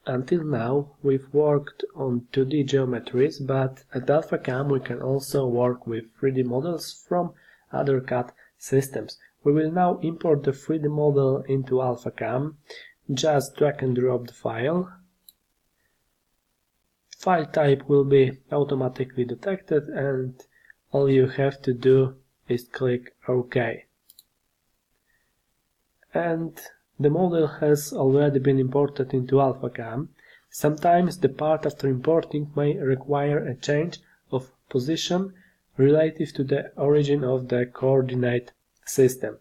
Until now, we've worked on 2D geometries, but at Alphacam we can also work with 3D models from other CAD systems. We will now import the 3D model into Alphacam. Just drag and drop the file. File type will be automatically detected, and all you have to do is click OK. And the model has already been imported into Alphacam. Sometimes the part after importing may require a change of position relative to the origin of the coordinate system.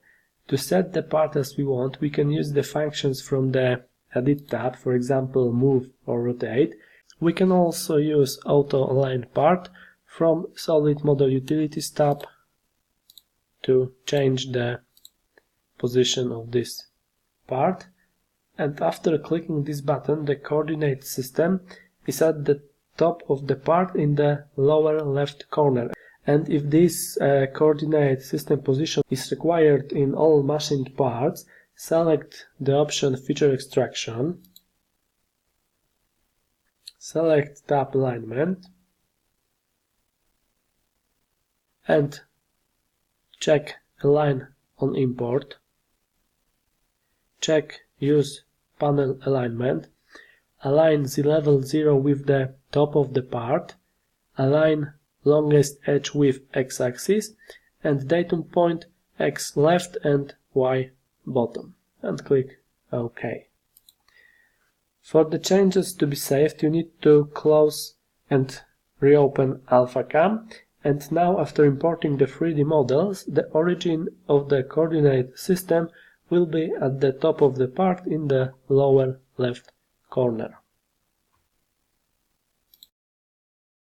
To set the part as we want, we can use the functions from the Edit tab, for example Move or Rotate. We can also use Auto Align Part from Solid Model Utilities tab to change the position of this part, and after clicking this button the coordinate system is at the top of the part in the lower left corner, and if this coordinate system position is required in all machined parts, select the option Feature Extraction, select Tab Alignment and check Align on Import. Check Use Panel Alignment. Align the level 0 with the top of the part. Align longest edge with x-axis and datum point x left and y bottom. And click OK. For the changes to be saved, you need to close and reopen Alphacam. And now, after importing the 3D models, the origin of the coordinate system will be at the top of the part in the lower left corner.